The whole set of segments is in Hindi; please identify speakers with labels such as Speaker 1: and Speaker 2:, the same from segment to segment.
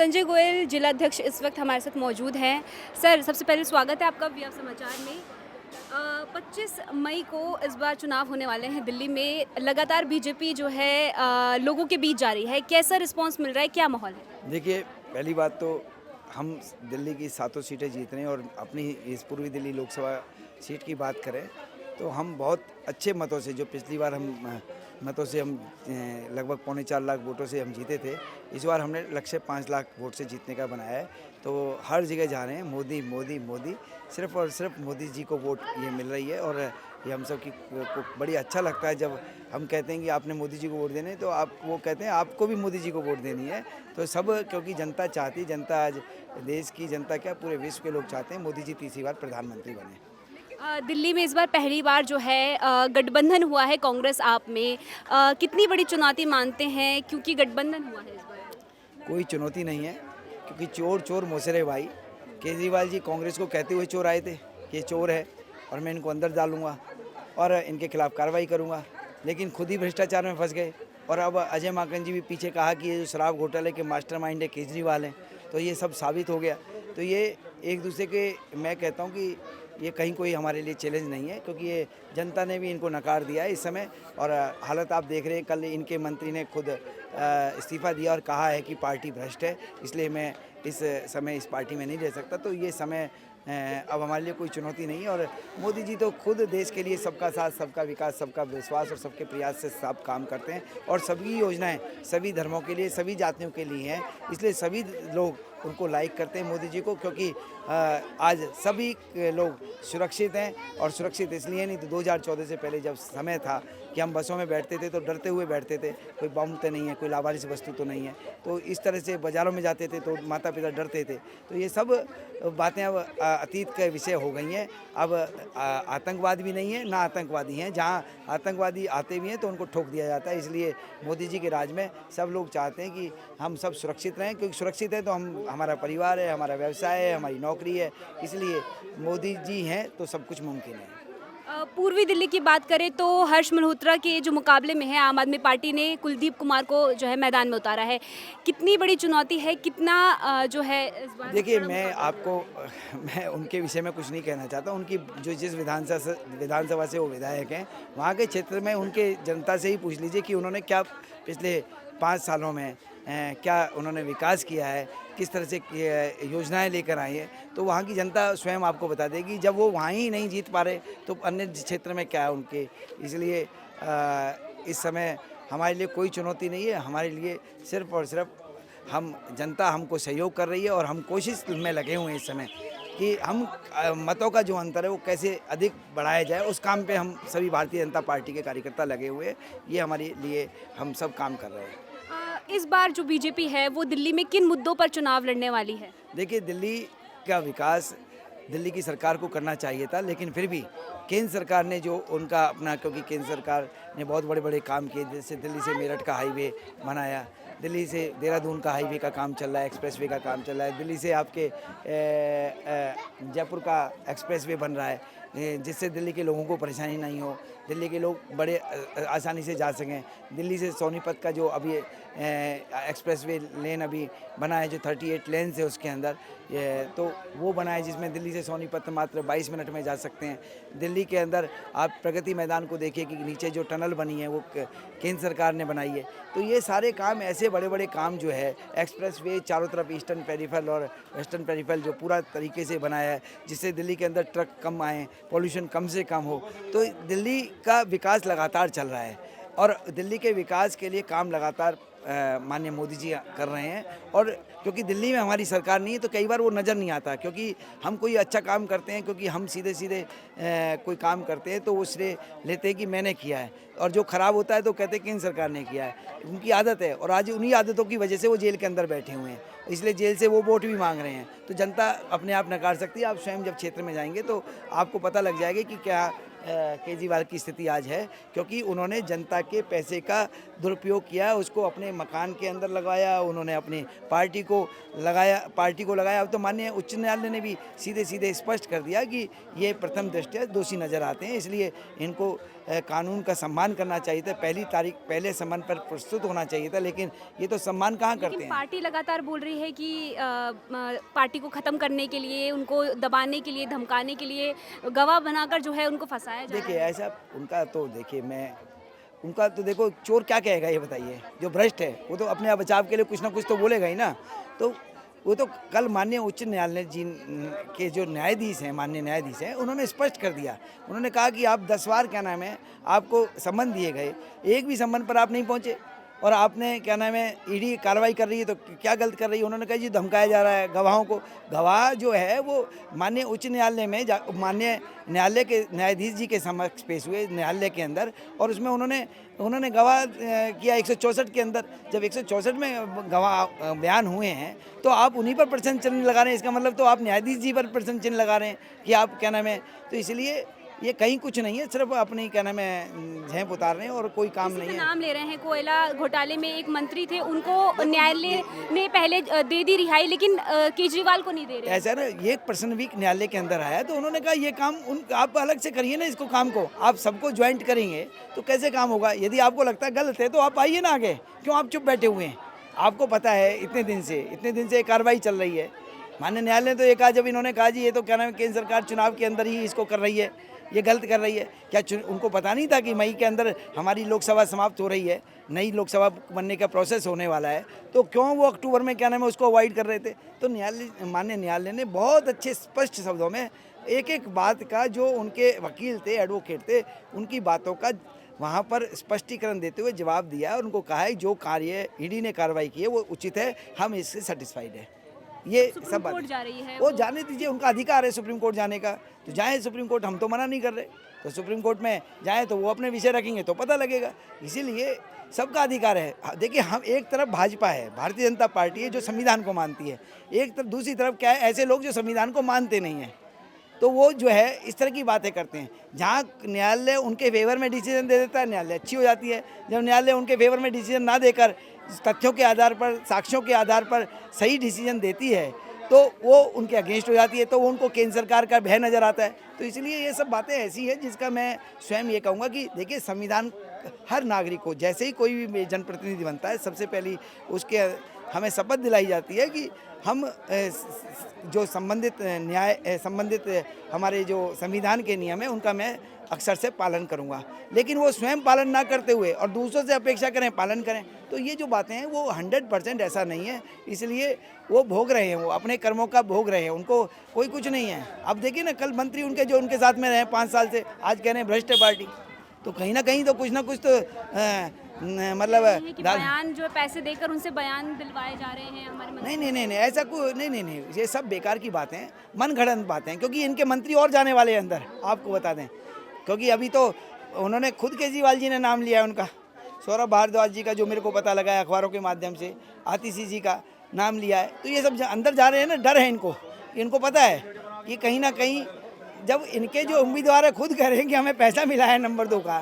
Speaker 1: संजय गोयल जिला अध्यक्ष इस वक्त हमारे साथ मौजूद हैं। सर, सबसे पहले स्वागत है आपका वी समाचार में। 25 मई को इस बार चुनाव होने वाले हैं दिल्ली में। लगातार बीजेपी जो है लोगों के बीच जा रही है। कैसा रिस्पांस मिल रहा है, क्या माहौल है?
Speaker 2: देखिए, पहली बात तो हम दिल्ली की सातों सीटें जीत रहे हैं और अपनी इस पूर्वी दिल्ली लोकसभा सीट की बात करें तो हम बहुत अच्छे मतों से, जो पिछली बार हम मतों से हम लगभग 4.25 लाख वोटों से हम जीते थे, इस बार हमने लक्ष्य 5 लाख वोट से जीतने का बनाया है। तो हर जगह जा रहे हैं मोदी मोदी मोदी, सिर्फ और सिर्फ मोदी जी को वोट ये मिल रही है। और ये हम सब को बड़ी अच्छा लगता है जब हम कहते हैं कि आपने मोदी जी को वोट देने, तो आप वो कहते हैं आपको भी मोदी जी को वोट देनी है। तो सब, क्योंकि जनता चाहती, जनता आज देश की जनता क्या पूरे विश्व के लोग चाहते हैं मोदी जी तीसरी बार प्रधानमंत्री बने।
Speaker 1: दिल्ली में इस बार पहली बार जो है गठबंधन हुआ है कांग्रेस आप में। कितनी बड़ी चुनौती मानते हैं, क्योंकि गठबंधन हुआ है इस बार?
Speaker 2: कोई चुनौती नहीं है, क्योंकि चोर चोर मोसरे भाई। केजरीवाल जी कांग्रेस को कहते हुए चोर आए थे कि ये चोर है और मैं इनको अंदर डालूंगा और इनके खिलाफ कार्रवाई करूंगा, लेकिन खुद ही भ्रष्टाचार में फंस गए। और अब अजय माकन जी भी पीछे कहा कि ये जो शराब घोटाले के मास्टरमाइंड है केजरीवाल हैं, तो ये सब साबित हो गया। तो ये एक दूसरे के, मैं कहता हूँ कि ये कहीं कोई हमारे लिए चैलेंज नहीं है, क्योंकि ये जनता ने भी इनको नकार दिया है इस समय। और हालत आप देख रहे हैं, कल इनके मंत्री ने खुद इस्तीफा दिया और कहा है कि पार्टी भ्रष्ट है, इसलिए मैं इस समय इस पार्टी में नहीं रह सकता। तो ये समय अब हमारे लिए कोई चुनौती नहीं है। और मोदी जी तो खुद देश के लिए सबका साथ, सबका विकास, सबका विश्वास और सबके प्रयास से सब काम करते हैं। और सभी योजनाएं सभी धर्मों के लिए, सभी जातियों के लिए हैं, इसलिए सभी लोग उनको लाइक करते हैं मोदी जी को, क्योंकि आज सभी लोग सुरक्षित हैं। और सुरक्षित इसलिए नहीं, तो 2014 से पहले जब समय था कि हम बसों में बैठते थे तो डरते हुए बैठते थे, कोई बम तो नहीं है, कोई लावारिस वस्तु तो नहीं है। तो इस तरह से बाज़ारों में जाते थे तो माता पिता डरते थे। तो ये सब बातें अब अतीत का विषय हो गई हैं। अब आतंकवाद भी नहीं है, ना आतंकवादी हैं। जहाँ आतंकवादी आते भी हैं तो उनको ठोक दिया जाता है। इसलिए मोदी जी के राज में सब लोग चाहते हैं कि हम सब सुरक्षित रहें, क्योंकि सुरक्षित है तो हमारा परिवार है, हमारा व्यवसाय है, हमारी नौकरी है। इसलिए मोदी जी हैं तो सब कुछ मुमकिन है।
Speaker 1: पूर्वी दिल्ली की बात करें तो हर्ष मल्होत्रा के जो मुकाबले में है, आम आदमी पार्टी ने कुलदीप कुमार को जो है मैदान में उतारा है। कितनी बड़ी चुनौती है, कितना जो है इस बार?
Speaker 2: देखिए, मैं उनके विषय में कुछ नहीं कहना चाहता। उनकी जो जिस विधानसभा से वो विधायक हैं, वहाँ के क्षेत्र में उनके जनता से ही पूछ लीजिए कि उन्होंने क्या पिछले 5 सालों में क्या उन्होंने विकास किया है, किस तरह से योजनाएं लेकर आई है। तो वहाँ की जनता स्वयं आपको बता देगी। जब वो वहाँ ही नहीं जीत पा रहे तो अन्य क्षेत्र में क्या है उनके। इसलिए इस समय हमारे लिए कोई चुनौती नहीं है। हमारे लिए सिर्फ और सिर्फ जनता हमको सहयोग कर रही है और हम कोशिश में लगे हुए हैं इस समय कि हम मतों का जो अंतर है वो कैसे अधिक बढ़ाया जाए, उस काम पे हम सभी भारतीय जनता पार्टी के कार्यकर्ता लगे हुए हैं। ये हमारे लिए हम सब काम कर रहे हैं।
Speaker 1: इस बार जो बीजेपी है वो दिल्ली में किन मुद्दों पर चुनाव लड़ने वाली है?
Speaker 2: देखिए, दिल्ली का विकास दिल्ली की सरकार को करना चाहिए था, लेकिन फिर भी केंद्र सरकार ने जो उनका अपना, क्योंकि केंद्र सरकार ने बहुत बड़े बड़े काम किए, जैसे दिल्ली से मेरठ का हाईवे बनाया, दिल्ली से देहरादून का हाईवे का काम चल रहा है, एक्सप्रेसवे का काम चल रहा है, दिल्ली से आपके जयपुर का एक्सप्रेसवे बन रहा है, जिससे दिल्ली के लोगों को परेशानी नहीं हो, दिल्ली के लोग बड़े आसानी से जा सकें। दिल्ली से सोनीपत का जो अभी एक्सप्रेसवे लेन अभी बना है, जो 38 लेन है उसके अंदर, तो वो बना है, जिसमें दिल्ली से सोनीपत मात्र 22 मिनट में जा सकते हैं। दिल्ली के अंदर आप प्रगति मैदान को देखिए कि नीचे जो टनल बनी है वो केंद्र सरकार ने बनाई है। तो ये सारे काम, ऐसे बड़े बड़े काम जो है, एक्सप्रेसवे चारों तरफ ईस्टर्न पेरिफेरल और वेस्टर्न पेरिफेरल जो पूरा तरीके से बनाया है, जिससे दिल्ली के अंदर ट्रक कम आएँ, पोल्यूशन कम से कम हो। तो दिल्ली का विकास लगातार चल रहा है और दिल्ली के विकास के लिए काम लगातार माननीय मोदी जी कर रहे हैं। और क्योंकि दिल्ली में हमारी सरकार नहीं है तो कई बार वो नज़र नहीं आता, क्योंकि हम कोई अच्छा काम करते हैं, क्योंकि हम सीधे सीधे कोई काम करते हैं तो वो श्रेय लेते हैं कि मैंने किया है, और जो ख़राब होता है तो कहते हैं केंद्र सरकार ने किया है। उनकी आदत है और आज उन्हीं आदतों की वजह से वो जेल के अंदर बैठे हुए हैं, इसलिए जेल से वो वोट भी मांग रहे हैं। तो जनता अपने आप नकार सकती है। आप स्वयं जब क्षेत्र में जाएंगे तो आपको पता लग जाएगा कि क्या केजरीवाल की स्थिति आज है, क्योंकि उन्होंने जनता के पैसे का दुरुपयोग किया, उसको अपने मकान के अंदर लगाया, उन्होंने अपनी पार्टी को लगाया। अब तो माननीय उच्च न्यायालय ने भी सीधे सीधे स्पष्ट कर दिया कि ये प्रथम दृष्टया दोषी नज़र आते हैं, इसलिए इनको कानून का सम्मान करना चाहिए था, पहले सम्मान पर प्रस्तुत होना चाहिए था, लेकिन ये तो सम्मान कहाँ करते
Speaker 1: लेकिन
Speaker 2: हैं।
Speaker 1: पार्टी लगातार बोल रही है कि पार्टी को ख़त्म करने के लिए, उनको दबाने के लिए, धमकाने के लिए गवाह बनाकर जो है उनको फंसाया जा रहा
Speaker 2: देखिए
Speaker 1: है।
Speaker 2: ऐसा उनका तो देखिए उनका तो देखो, चोर क्या कहेगा ये बताइए। जो भ्रष्ट है वो तो अपने बचाव के लिए कुछ ना कुछ तो बोलेगा ही ना। तो वो तो कल माननीय उच्च न्यायालय जी के जो न्यायाधीश हैं, माननीय न्यायाधीश हैं, उन्होंने स्पष्ट कर दिया। उन्होंने कहा कि आप 10 बार क्या नाम है आपको सम्मन दिए गए, एक भी सम्मन पर आप नहीं पहुँचे और आपने क्या नाम है ईडी कार्रवाई कर रही है, तो क्या गलत कर रही है। उन्होंने कहा जी धमकाया जा रहा है गवाहों को। गवाह जो है वो माननीय उच्च न्यायालय में माननीय न्यायालय के न्यायाधीश जी के समक्ष पेश हुए न्यायालय के अंदर, और उसमें उन्होंने गवाह किया 164 के अंदर। जब 164 में गवाह बयान हुए हैं तो आप उन्हीं पर प्रश्न चिन्ह लगा रहे हैं। इसका मतलब तो आप न्यायाधीश जी पर प्रश्न चिन्ह लगा रहे हैं कि आप क्या नाम है। तो इसलिए ये कहीं कुछ नहीं है, सिर्फ अपनी क्या नाम है झेप उतार रहे हैं और कोई काम
Speaker 1: किसी
Speaker 2: नहीं
Speaker 1: का
Speaker 2: है।
Speaker 1: नाम ले रहे हैं, कोयला घोटाले में एक मंत्री थे, उनको न्यायालय ने पहले दे दी रिहाई, लेकिन केजरीवाल को नहीं दे रहे हैं।
Speaker 2: ऐसा ना, ये पर्सन वीक न्यायालय के अंदर आया तो उन्होंने कहा ये काम आप अलग से करिए ना, इसको काम को आप सबको ज्वाइंट करेंगे तो कैसे काम होगा। यदि आपको लगता है गलत है तो आप आइए ना आगे, क्यों आप चुप बैठे हुए हैं। आपको पता है इतने दिन से कार्रवाई चल रही है। माननीय न्यायालय ने तो ये कहा, जब इन्होंने कहा जी ये तो क्या नाम है केंद्र सरकार चुनाव के अंदर ही इसको कर रही है, ये गलत कर रही है। क्या उनको पता नहीं था कि मई के अंदर हमारी लोकसभा समाप्त हो रही है, नई लोकसभा बनने का प्रोसेस होने वाला है, तो क्यों वो अक्टूबर में क्या नाम है उसको अवॉइड कर रहे थे। तो माननीय न्यायालय ने बहुत अच्छे स्पष्ट शब्दों में एक एक बात का, जो उनके वकील थे, एडवोकेट थे, उनकी बातों का वहाँ पर स्पष्टीकरण देते हुए जवाब दिया और उनको कहा है जो कार्य ईडी ने कार्रवाई की है वो उचित है, हम इससे सेटिस्फाइड है। ये सब
Speaker 1: कोर्ट
Speaker 2: बात
Speaker 1: जा रही है
Speaker 2: वो जाने दीजिए, उनका अधिकार है सुप्रीम कोर्ट जाने का, तो जाए सुप्रीम कोर्ट, हम तो मना नहीं कर रहे। तो सुप्रीम कोर्ट में जाए तो वो अपने विषय रखेंगे तो पता लगेगा। इसीलिए सबका अधिकार है। देखिए हम एक तरफ भाजपा है, भारतीय जनता पार्टी है जो संविधान को मानती है, एक तरफ दूसरी तरफ क्या है ऐसे लोग जो संविधान को मानते नहीं हैं, तो वो जो है इस तरह की बातें करते हैं। जहाँ न्यायालय उनके फेवर में डिसीजन दे देता है न्यायालय अच्छी हो जाती है। जब न्यायालय उनके फेवर में डिसीजन ना देकर तथ्यों के आधार पर, साक्ष्यों के आधार पर सही डिसीजन देती है तो वो उनके अगेंस्ट हो जाती है, तो वो उनको केंद्र सरकार का भय नज़र आता है। तो इसलिए ये सब बातें ऐसी है जिसका मैं स्वयं ये कहूँगा कि देखिए संविधान हर नागरिक को, जैसे ही कोई भी जनप्रतिनिधि बनता है, सबसे पहली उसके हमें शपथ दिलाई जाती है कि हम जो संबंधित हमारे जो संविधान के नियम है उनका मैं अक्सर से पालन करूंगा। लेकिन वो स्वयं पालन ना करते हुए और दूसरों से अपेक्षा करें पालन करें, तो ये जो बातें हैं वो 100% ऐसा नहीं है। इसलिए वो भोग रहे हैं, वो अपने कर्मों का भोग रहे हैं, उनको कोई कुछ नहीं है। अब देखिए ना, कल मंत्री उनके जो उनके साथ में रहे 5 साल से, आज कह रहे हैं भ्रष्ट है पार्टी। तो कहीं ना कहीं तो कुछ ना कुछ तो मतलब
Speaker 1: कि बयान जो है पैसे देकर उनसे बयान दिलवाए जा रहे हैं हमारे मंत्री।
Speaker 2: नहीं ऐसा कोई नहीं, ये सब बेकार की बातें हैं, मन गढ़ंत बातें हैं। क्योंकि इनके मंत्री और जाने वाले हैं अंदर, आपको बता दें। क्योंकि अभी तो उन्होंने खुद केजरीवाल जी ने नाम लिया है उनका, सौरभ भारद्वाज जी का, जो मेरे को पता लगा है अखबारों के माध्यम से, आतिशी जी का नाम लिया है। तो ये सब अंदर जा रहे हैं ना, डर है इनको पता है कि कहीं ना कहीं जब इनके जो उम्मीदवार है खुद कह रहे हैं कि हमें पैसा मिला है नंबर 2 का,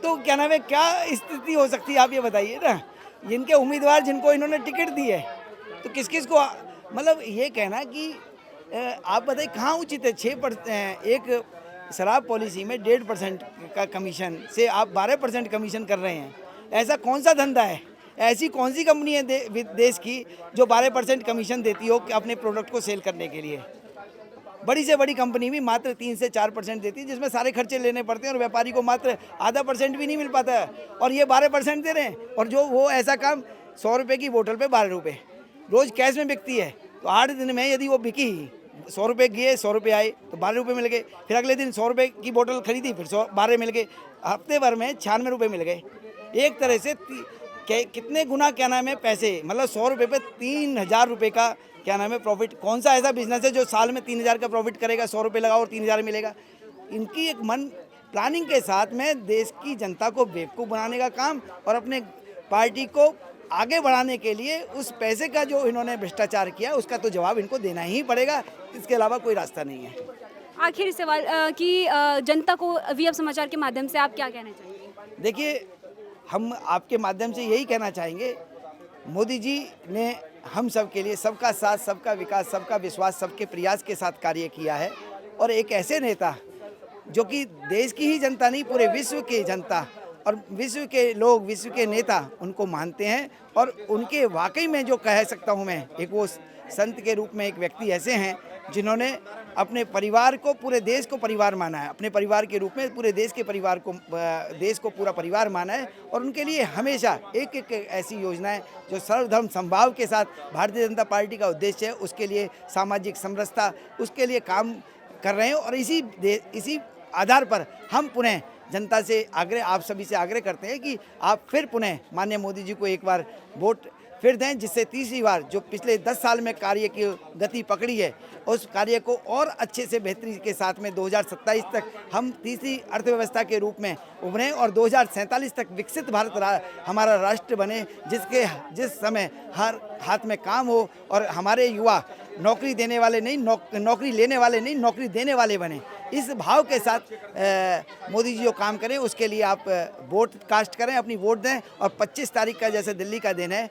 Speaker 2: तो क्या नाम है, क्या स्थिति हो सकती है आप ये बताइए ना। इनके उम्मीदवार जिनको इन्होंने टिकट दी है, तो किस किस को, मतलब ये कहना कि आप बताइए कहाँ उचित है। 6% एक शराब पॉलिसी में 1.5% का कमीशन से आप 12% कमीशन कर रहे हैं। ऐसा कौन सा धंधा है, ऐसी कौन सी कंपनी है देश की जो 12% कमीशन देती हो अपने प्रोडक्ट को सेल करने के लिए। बड़ी से बड़ी कंपनी भी मात्र 3 से 4% देती है, जिसमें सारे खर्चे लेने पड़ते हैं और व्यापारी को मात्र आधा % भी नहीं मिल पाता है, और ये 12% दे रहे हैं। और जो वो ऐसा काम 100 रुपये की बोतल पे 12 रुपये रोज़ कैश में बिकती है, तो 8 दिन में यदि वो बिकी, 100 रुपये गए, 100 रुपये आए, तो 12 रुपये मिल गए। फिर अगले दिन 100 रुपये की बोतल खरीदी, फिर 12 मिल गए। हफ्ते भर में 96 रुपये मिल गए। एक तरह से कितने गुना क्या नाम है पैसे, मतलब 100 रुपये पे 3000 रुपये का क्या नाम है प्रॉफिट। कौन सा ऐसा बिजनेस है जो साल में 3000 का प्रॉफिट करेगा, 100 रुपये लगाओ और 3000 मिलेगा। इनकी एक मन प्लानिंग के साथ में देश की जनता को बेवकूफ़ बनाने का काम और अपने पार्टी को आगे बढ़ाने के लिए उस पैसे का जो इन्होंने भ्रष्टाचार किया उसका तो जवाब इनको देना ही पड़ेगा, इसके अलावा कोई रास्ता नहीं है।
Speaker 1: आखिर सवाल कि जनता को वी अब समाचार के माध्यम से आप क्या कहना चाहेंगे?
Speaker 2: देखिए, हम आपके माध्यम से यही कहना चाहेंगे, मोदी जी ने हम सब के लिए सबका साथ, सबका विकास, सबका विश्वास, सबके प्रयास के साथ कार्य किया है। और एक ऐसे नेता जो कि देश की ही जनता नहीं, पूरे विश्व की जनता और विश्व के लोग, विश्व के नेता उनको मानते हैं। और उनके वाकई में जो कह सकता हूँ मैं, एक वो संत के रूप में एक व्यक्ति ऐसे हैं जिन्होंने अपने परिवार को, पूरे देश को परिवार माना है, अपने परिवार के रूप में पूरे देश के परिवार को, देश को पूरा परिवार माना है। और उनके लिए हमेशा एक एक ऐसी योजनाएं जो सर्वधर्म समभाव के साथ भारतीय जनता पार्टी का उद्देश्य है, उसके लिए सामाजिक समरसता, उसके लिए काम कर रहे हैं। और इसी आधार पर हम पुनः जनता से आग्रह, आप सभी से आग्रह करते हैं कि आप फिर पुनः माननीय मोदी जी को एक बार वोट फिर दें, जिससे तीसरी बार जो पिछले 10 साल में कार्य की गति पकड़ी है, उस कार्य को और अच्छे से बेहतरी के साथ में 2027 तक हम तीसरी अर्थव्यवस्था के रूप में उभरें और 2047 तक विकसित भारत हमारा राष्ट्र बने, जिस समय हर हाथ में काम हो और हमारे युवा नौकरी देने वाले नहीं, नौकरी लेने वाले नहीं, नौकरी देने वाले बने। इस भाव के साथ मोदी जी जो काम करें, उसके लिए आप वोट कास्ट करें, अपनी वोट दें। और 25 तारीख का जैसे दिल्ली का दिन है,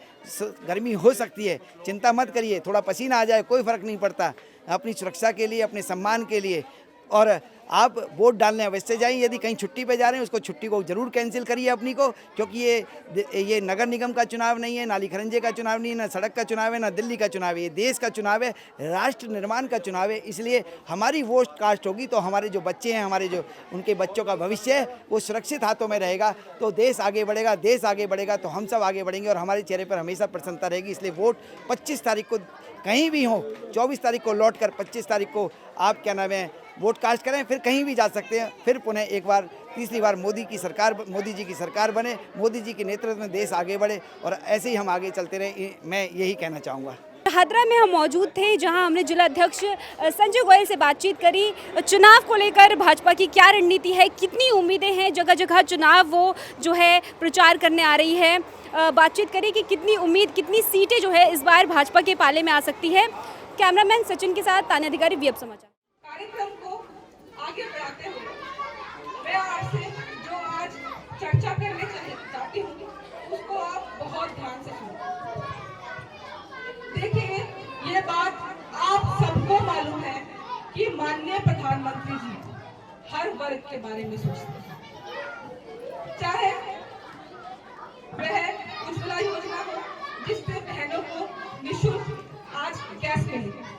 Speaker 2: गर्मी हो सकती है, चिंता मत करिए, थोड़ा पसीना आ जाए, कोई फ़र्क नहीं पड़ता, अपनी सुरक्षा के लिए, अपने सम्मान के लिए। और आप वोट डालने अवश्य जाएं। यदि कहीं छुट्टी पे जा रहे हैं, उसको छुट्टी को ज़रूर कैंसिल करिए अपनी को, क्योंकि ये नगर निगम का चुनाव नहीं है, नाली खरंजे का चुनाव नहीं है, ना सड़क का चुनाव है, ना दिल्ली का चुनाव है, ये देश का चुनाव है, राष्ट्र निर्माण का चुनाव है। इसलिए हमारी वोट कास्ट होगी तो हमारे जो बच्चे हैं, हमारे जो उनके बच्चों का भविष्य है, वो सुरक्षित हाथों में रहेगा, तो देश आगे बढ़ेगा, देश आगे बढ़ेगा तो हम सब आगे बढ़ेंगे और हमारे चेहरे पर हमेशा प्रसन्नता रहेगी। इसलिए वोट 25 तारीख को कहीं भी हो, 24 तारीख को लौट कर 25 तारीख को आप क्या नाम है वोट कास्ट करें, फिर कहीं भी जा सकते हैं। फिर पुनः एक बार, तीसरी बार मोदी जी की सरकार बने, मोदी जी के नेतृत्व में देश आगे बढ़े और ऐसे ही हम आगे चलते रहे, मैं यही कहना चाहूँगा।
Speaker 1: हदरा में हम मौजूद थे, जहां हमने जिला अध्यक्ष संजय गोयल से बातचीत करी। चुनाव को लेकर भाजपा की क्या रणनीति है, कितनी उम्मीदें हैं, जगह जगह चुनाव वो जो है प्रचार करने आ रही है। बातचीत करी कि कितनी उम्मीद, कितनी सीटें जो है इस बार भाजपा के पाले में आ सकती है। कैमरामैन सचिन के साथ तान्या अधिकारी, वीएफ समाचार।
Speaker 3: कार्यक्रम को आगे बढ़ाते हुए मैं आपसे जो आज चर्चा करने चाहती हूँ, उसको आप बहुत ध्यान से सुनो। देखिए, ये बात आप सबको मालूम है कि माननीय प्रधानमंत्री जी हर वर्ग के बारे में सोचते हैं, चाहे वह उज्ज्वला योजना हो, जिससे बहनों को निःशुल्क आज गैस मिले।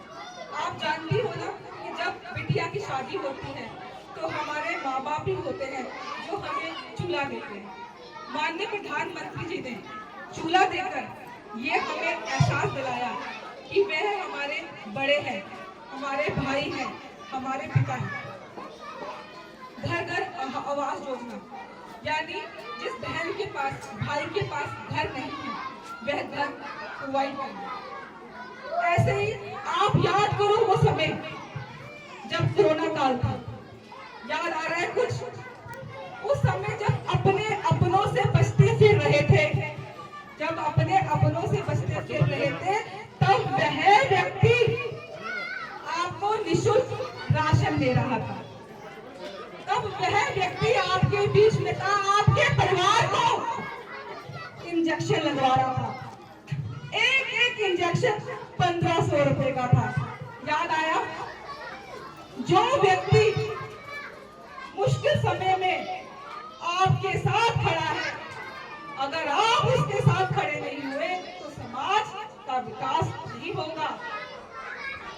Speaker 3: आप जानती हो ना कि जब बिटिया की शादी होती है तो हमारे माँ बाप ही होते हैं जो हमें चूल्हा देते हैं। माननीय प्रधानमंत्री जी ने चूल्हा देकर ये हमें एहसास दिलाया कि वह हमारे बड़े हैं, हमारे भाई हैं, हमारे पिता हैं। घर घर आवास योजना, यानी जिस बहन के पास, भाई के पास घर नहीं है, वह घर प्रोवाइड करना। ऐसे ही आप याद करो वो समय जब कोरोना काल था, याद आ रहा है कुछ? उस समय जब अपने अपनों से बचते फिर रहे थे, जब अपने अपनों से बचते फिर रहे थे, तब वह व्यक्ति आपको निःशुल्क राशन दे रहा था। तब वह व्यक्ति आपके बीच में था, आपके परिवार को इंजेक्शन लगवा रहा था। एक इंजेक्शन 1500 रुपए का था। याद आया? जो व्यक्ति मुश्किल समय में आपके साथ खड़ा है, अगर आप उसके साथ खड़े नहीं हुए तो समाज का विकास नहीं होगा।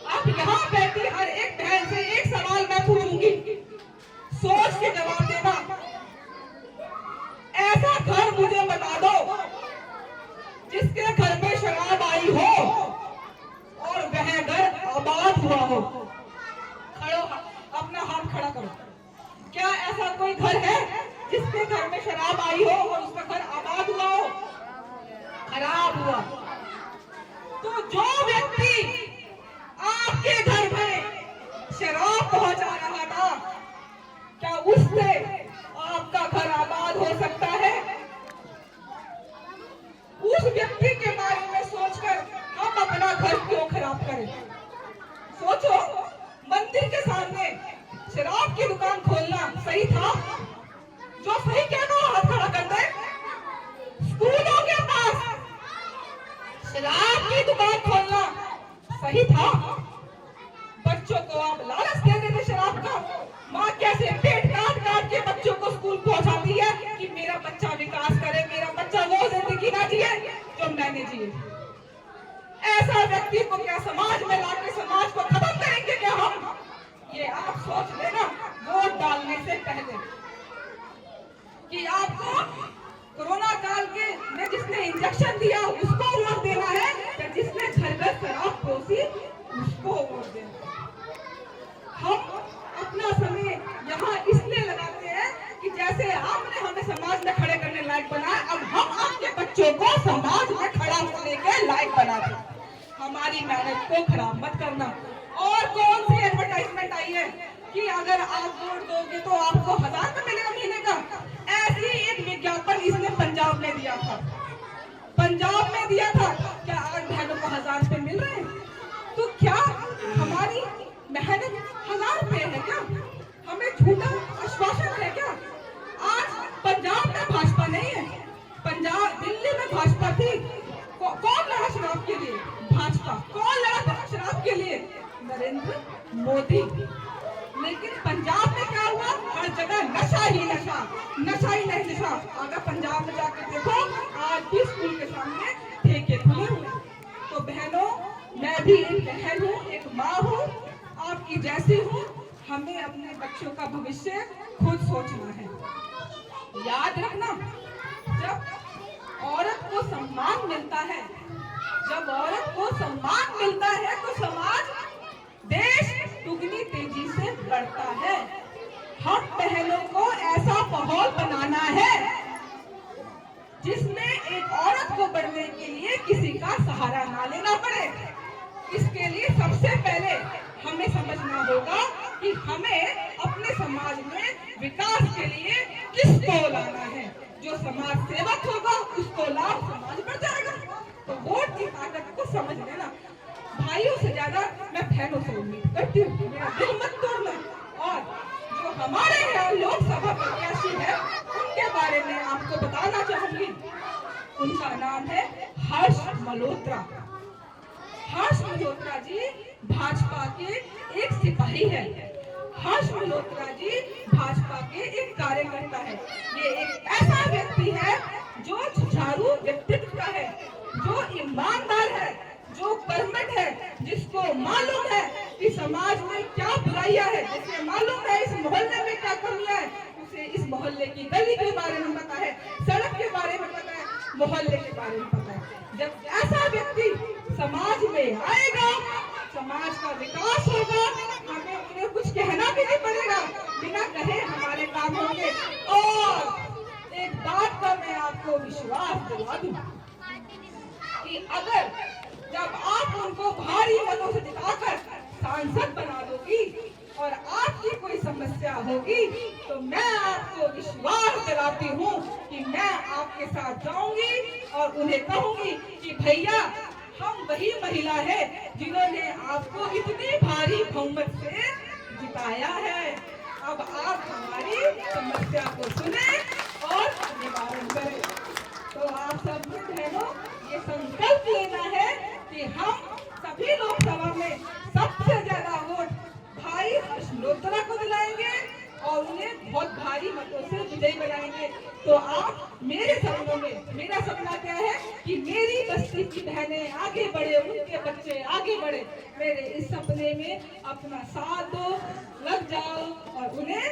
Speaker 3: अब यहाँ बैठी हर एक बहन से एक सवाल मैं पूछूंगी, सोच के जवाब देना। ऐसा घर मुझे बता दो जिसके घर में शराब आई हो और वह घर आबाद हुआ हो। खड़ो, अपना हाथ खड़ा करो। क्या ऐसा कोई घर है जिसके घर में शराब आई हो और उसका घर आबाद हुआ हो? खराब हुआ। तो जो व्यक्ति आपके घर में शराब पहुंचा रहा था, क्या उससे आपका घर आबाद हो सकता है? उस व्यक्ति के बारे में सोचकर हम अपना घर क्यों खराब करें? सोचो, मंदिर के सामने शराब की दुकान खोलना सही था? जो सही कहना हाथ खड़ा कर दे। स्कूलों के पास शराब की दुकान खोलना सही था? बच्चों को आप लालच दे देते शराब का, माँ कैसे आप सोच लेना वोट डालने से पहले कि आपको कोरोना काल के में जिसने इंजेक्शन दिया उसको वोट देना है या जिसने घर घर शराब पोसी उसको वोट देना है। हम अपना समय यहाँ इसलिए लगाते हैं कि जैसे आपने हमें समाज में खड़े करने लायक बनाया, अब हम आपके बच्चों को समाज में खड़ा होने के लायक बना दें। हमारी मेहनत को खराब मत करना। और कौन सी एडवर्टाइजमेंट आई है कि अगर आप वोट दोगे तो आपको 1000 रुपए मिलेगा महीने का? ऐसी एक विज्ञापन इसने पंजाब में दिया था। पंजाब में दिया था। क्या आज बहनों को 1000 रुपए मिल रहे हैं? तो क्या हमारी मेहनत 1000 रुपए है क्या? हमें झूठा आश्वासन है क्या? आज पंजाब में भाजपा नहीं है, पंजाब दिल्ली में भाजपा थी। कौन लड़ा शराब के लिए? भाजपा। कौन लड़ा था शराब के लिए? नरेंद्र मोदी। लेकिन पंजाब में क्या हुआ? हर जगह नशा ही नशा, नशा ही नहीं नशा। अगर पंजाब में जाकर देखो आज भी स्कूल के सामने ठेके खुले हुए। तो बहनों, मैं भी एक बहन हूँ, एक माँ हूँ, आपकी जैसी हूँ। हमें अपने बच्चों का भविष्य खुद सोचना है। याद रखना, जब औरत को सम्मान मिलता है, जब औरत को सम्मान मिलता है तो समाज, देश दुगनी तेजी से बढ़ता है। हम बहनों को ऐसा माहौल बनाना है जिसमें एक औरत को बढ़ने के लिए किसी का सहारा ना लेना पड़े। इसके लिए सबसे पहले हमें समझना होगा कि हमें अपने समाज में विकास के लिए किसको लाना है। जो समाज सेवक होगा उसको लाभ समाज बढ़ जाएगा। तो वोट की ताकत को समझ लेना। भाइयों से ज्यादा मैं बहनों से उम्मीद करती हूँ, मेरा दिल मत तोड़ना। और जो हमारे यहाँ लोकसभा प्रत्याशी है उनके बारे में आपको बताना चाहूंगी। उनका नाम है हर्ष मल्होत्रा। हर्ष मल्होत्रा जी भाजपा के एक सिपाही है। हर्ष मल्होत्रा जी भाजपा के एक कार्यकर्ता है। ये एक ऐसा व्यक्ति है जो जुझारू व्यक्तित्व का है, जो ईमानदार है, जो कर्मठ है, जिसको मालूम है कि समाज में क्या बुराइयां है, जिसे मालूम है इस मोहल्ले में क्या कमियां है, उसे इस मोहल्ले की गली के बारे में पता है, सड़क के बारे में पता है, मोहल्ले के बारे में पता है। जब ऐसा व्यक्ति समाज में आएगा, समाज का विकास होगा, हमें उन्हें कुछ कहना भी नहीं पड़ेगा, बिना कहे हमारे काम होंगे। और एक बात का मैं आपको विश्वास दिला दूं कि अगर जब आप उनको भारी मतों से जिताकर सांसद बना दोगी और आपकी कोई समस्या होगी तो मैं आपको विश्वास दिलाती हूँ कि मैं आपके साथ जाऊंगी और उन्हें कहूंगी कि भैया, हम वही महिला है जिन्होंने आपको इतनी भारी बहुमत से जिताया है। अब आप हमारी समस्या को सुने और निवारण करें। तो आप सब बहनों, ये संकल्प लेना है कि हम सभी लोकसभा में सबसे ज्यादा वोट भाई हर्ष मल्होत्रा को दिलाएंगे और उन्हें बहुत भारी मतों से विजयी बनाएंगे। तो आप मेरे सपनों में, मेरा सपना क्या है कि मेरी बस्ती की बहनें आगे बढ़े, उनके बच्चे आगे बढ़े। मेरे इस सपने में अपना साथ दो, लग जाओ और उन्हें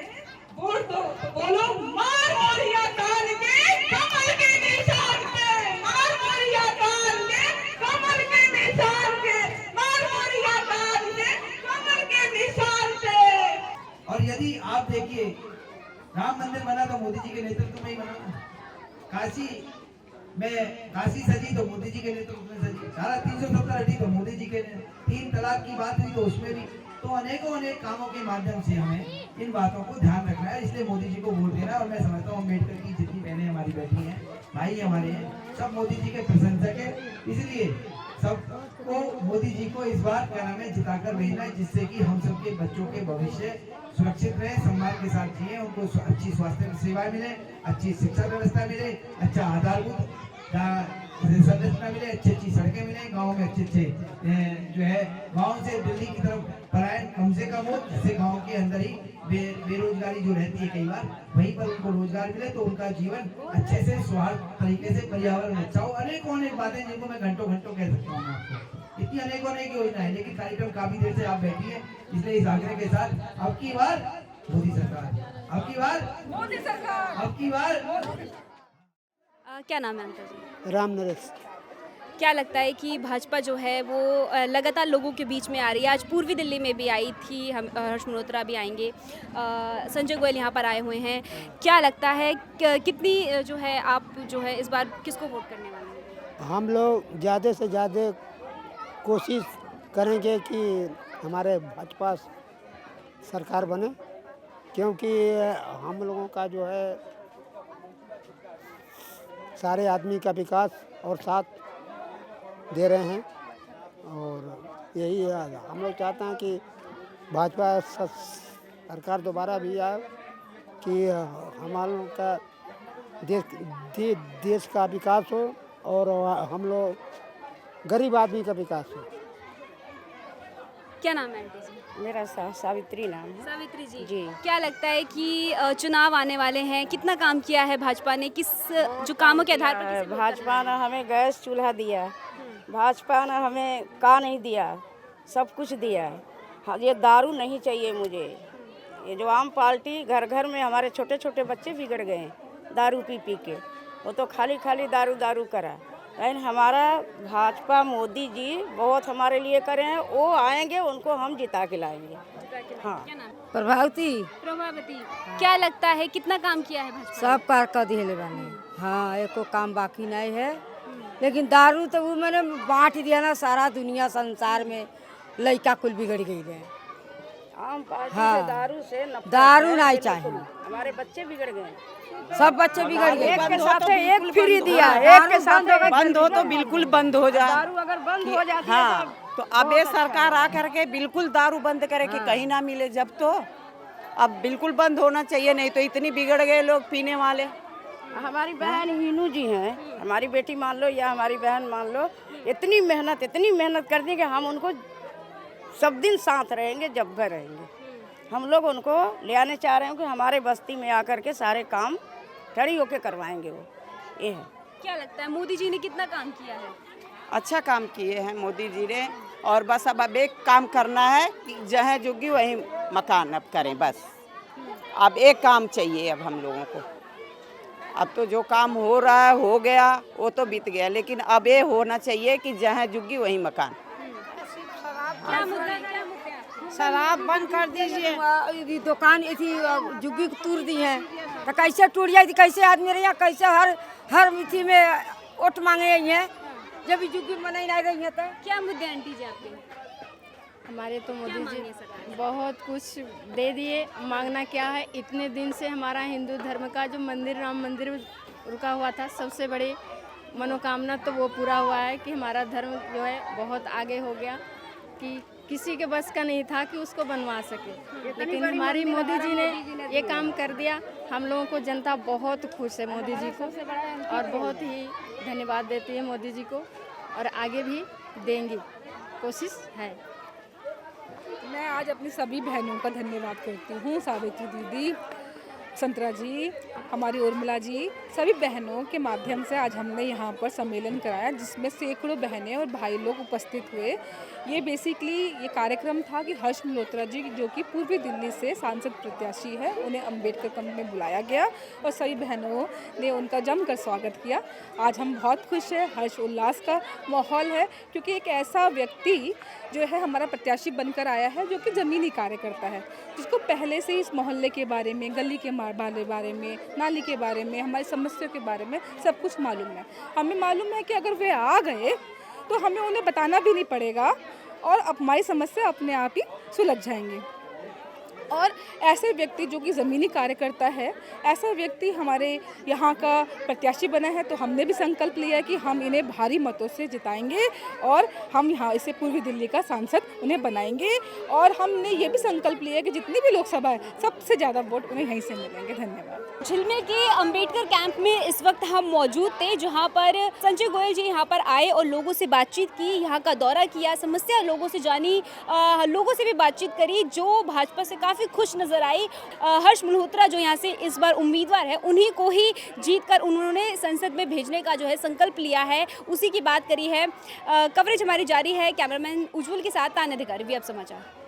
Speaker 3: वोट दो। तो बोलो, मार मोरिया कान के कमल के निशान पे, मार मोरिया कान के कमल के निशान पे, मार मोरिया कान के कमल के निशान पे।
Speaker 2: और यदि आप देखिए, राम मंदिर बना तो मोदी जी के नेतृत्व में ही बना। काशी में काशी सजी तो मोदी जी के नेतृत्व में सजी। धारा 370 हटी तो मोदी जी के। 3 तलाक की बात हुई तो उसमें भी। तो अनेकों अनेक कामों के माध्यम से हमें इन बातों को ध्यान रखना है। इसलिए मोदी जी को वोट देना है। और मैं समझता हूँ अम्बेडकर की जितनी बहनें हमारी बैठी हैं, भाई हमारे हैं, सब मोदी जी के प्रशंसक है। इसलिए सबको मोदी जी को इस बार क्या नाम है जिताकर भेजना है, जिससे कि हम सबके बच्चों के भविष्य सुरक्षित रहे, सम्मान के साथ जिए, उनको अच्छी स्वास्थ्य सेवा मिले, अच्छी शिक्षा व्यवस्था मिले, अच्छा आधारभूत संरचना मिले, अच्छी सड़कें मिले, गाँव में अच्छे जो है गाँव से दिल्ली की तरफ पलायन कम से कम हो, जिससे गाँव के अंदर ही बेरोजगारी जो रहती है कई बार, वहीं पर उनको रोजगार मिले तो उनका जीवन अच्छे से स्वार्थ तरीके से, पर्यावरण अच्छा हो। अनेकों अनेक बातें जिनको मैं घंटों घंटों कह सकता हूँ आपको।
Speaker 4: इतनी अनेकों की योजना है, लेकिन कार्यक्रम काफी देर से आप बैठी हैं, इसलिए इस आग्रह के साथ अब की बार मोदी सरकार, अब की बार
Speaker 3: मोदी सरकार,
Speaker 4: अब की बार
Speaker 1: क्या नाम है अंकल जी?
Speaker 5: राम नरेश।
Speaker 1: क्या लगता है कि भाजपा जो है वो लगातार लोगों के बीच में आ रही है? आज पूर्वी दिल्ली में भी आई थी, हम हर्ष मल्होत्रा भी आएंगे, संजय गोयल यहाँ पर आए हुए हैं। क्या लगता है कितनी जो है आप जो है इस बार किसको वोट करने वाले हैं?
Speaker 5: हम लोग ज़्यादा से ज़्यादा कोशिश करेंगे कि हमारे भाजपा सरकार बने, क्योंकि हम लोगों का जो है सारे आदमी का विकास और साथ दे रहे हैं, और यही है, हम लोग चाहते हैं कि भाजपा सरकार दोबारा भी आए, कि हमारे लोग का देश का विकास हो और हम लोग गरीब आदमी का विकास हो।
Speaker 1: क्या नाम है आंटी जी?
Speaker 6: मेरा सावित्री नाम है।
Speaker 1: सावित्री जी,
Speaker 6: जी।
Speaker 1: क्या लगता है कि चुनाव आने वाले हैं, कितना काम किया है भाजपा ने, किस जो कामों के आधार पर किसे वोट
Speaker 6: भाजपा ने हमें गैस चूल्हा दिया, भाजपा ने हमें का नहीं दिया, सब कुछ दिया। हाँ, ये दारू नहीं चाहिए मुझे। ये जो आम पार्टी घर घर में हमारे छोटे छोटे बच्चे बिगड़ गए हैं दारू पी पी के, वो तो खाली खाली दारू दारू करा। लेकिन हमारा भाजपा मोदी जी बहुत हमारे लिए करे हैं, वो आएंगे उनको हम जिता के लाएंगे। हाँ।
Speaker 1: क्या नाम?
Speaker 7: प्रभावती
Speaker 1: प्रभावती, क्या लगता है कितना काम किया है भाजपा ने?
Speaker 7: सब कार कर दिए बानी। हाँ, एको काम बाकी नहीं है, लेकिन दारू तो वो मैंने बांट दिया ना, सारा दुनिया संसार में लड़का कुल बिगड़ गई है।
Speaker 6: आम पार्टी
Speaker 7: हाँ।
Speaker 6: से दारू से नफरत
Speaker 7: दारू
Speaker 6: है,
Speaker 7: नहीं
Speaker 6: बिल्कुल।
Speaker 7: चाहिए।
Speaker 6: हमारे बच्चे बिगड़ गए,
Speaker 7: सब बच्चे बिगड़ गए।
Speaker 6: एक के साथ एक फ्री दिया, एक के साथ
Speaker 8: बंद हो तो बिल्कुल बंद हो जाए।
Speaker 6: दारू अगर बंद हो जाती है
Speaker 8: हाँ, तो अब ये सरकार आ करके बिल्कुल दारू बंद करे कि कहीं ना मिले, जब तो अब बिल्कुल बंद होना चाहिए, नहीं तो इतनी बिगड़ गए लोग पीने वाले।
Speaker 6: हमारी बहन हीनू जी हैं, हमारी बेटी मान लो या हमारी बहन मान लो, इतनी मेहनत कर दी कि हम उनको सब दिन साथ रहेंगे, जब भर रहेंगे। हम लोग उनको ले आने चाह रहे हैं कि हमारे बस्ती में आकर के सारे काम खड़ी होके करवाएंगे वो, ये है।
Speaker 1: क्या लगता है मोदी जी ने कितना काम किया है?
Speaker 8: अच्छा काम किए हैं मोदी जी ने, और बस अब एक काम करना है कि जहाँ जुगी वहीं मकान अब करें, बस अब एक काम चाहिए अब हम लोगों को। अब तो जो काम हो रहा है हो गया, वो तो बीत गया, लेकिन अब ये होना चाहिए कि जहाँ जुगी वहीं मकान।
Speaker 1: क्या मुद्दा क्या मुद्दा है आपका?
Speaker 8: शराब बंद कर दीजिए।
Speaker 7: दुकान इसी जुग्गी को तोड़ दी है, तो कैसे टूट जाए, कैसे आदमी रही, कैसे हर मिट्टी में वोट मांगे हैं, जब भी जुग्गी मनाई नहीं रही है। तो
Speaker 1: क्या मुद्दे आंटी जी आपके?
Speaker 9: हमारे तो मोदी
Speaker 1: मांगे
Speaker 9: जी
Speaker 1: सरकार से?
Speaker 9: बहुत कुछ दे दिए। मांगना क्या है, इतने दिन से हमारा हिंदू धर्म का जो मंदिर, राम मंदिर रुका हुआ था, सबसे बड़ी मनोकामना तो वो पूरा हुआ है कि हमारा धर्म जो है बहुत आगे हो गया, कि किसी के बस का नहीं था कि उसको बनवा सके, लेकिन हमारी मोदी जी ने ये काम कर दिया। हम लोगों को जनता बहुत खुश है मोदी जी को, और बहुत ही धन्यवाद देती है मोदी जी को, और आगे भी देंगी, कोशिश है।
Speaker 3: मैं आज अपनी सभी बहनों का धन्यवाद करती हूँ, सावित्री दीदी, संतरा जी, हमारी उर्मिला जी, सभी बहनों के माध्यम से आज हमने यहाँ पर सम्मेलन कराया, जिसमें सैकड़ों बहनें और भाई लोग उपस्थित हुए। ये बेसिकली ये कार्यक्रम था कि हर्ष मल्होत्रा जी, जो कि पूर्वी दिल्ली से सांसद प्रत्याशी है, उन्हें अंबेडकर कैंप में बुलाया गया और सभी बहनों ने उनका जमकर स्वागत किया। आज हम बहुत खुश हैं, हर्ष उल्लास का माहौल है, क्योंकि एक ऐसा व्यक्ति जो है हमारा प्रत्याशी बनकर आया है, जो कि ज़मीनी कार्य करता है, जिसको पहले से इस मोहल्ले के बारे में, गली के बारे में, नाली के बारे में, हमारी समस्याओं के बारे में सब कुछ मालूम है। हमें मालूम है कि अगर वे आ गए तो हमें उन्हें बताना भी नहीं पड़ेगा और हमारी समस्या अपने आप ही सुलझ जाएंगी। और ऐसे व्यक्ति जो कि ज़मीनी कार्यकर्ता है, ऐसा व्यक्ति हमारे यहाँ का प्रत्याशी बना है, तो हमने भी संकल्प लिया है कि हम इन्हें भारी मतों से जिताएंगे और हम यहाँ इसे पूर्वी दिल्ली का सांसद उन्हें बनाएंगे। और हमने ये भी संकल्प लिया है कि जितनी भी लोकसभा है, सबसे ज़्यादा वोट उन्हें यहीं से मिलेंगे। धन्यवाद।
Speaker 1: झिलमिल के अंबेडकर कैंप में इस वक्त हम मौजूद थे, जहां पर संजय गोयल जी यहां पर आए और लोगों से बातचीत की, यहां का दौरा किया, समस्या लोगों से जानी, लोगों से भी बातचीत करी, जो भाजपा से काफ़ी काफ़ी खुश नज़र आई। हर्ष मल्होत्रा जो यहाँ से इस बार उम्मीदवार है, उन्हीं को ही जीत कर उन्होंने संसद में भेजने का जो है संकल्प लिया है, उसी की बात करी है। कवरेज हमारी जारी है। कैमरामैन उज्जवल के साथ तान्या अधिकारी, वी अब समाचार।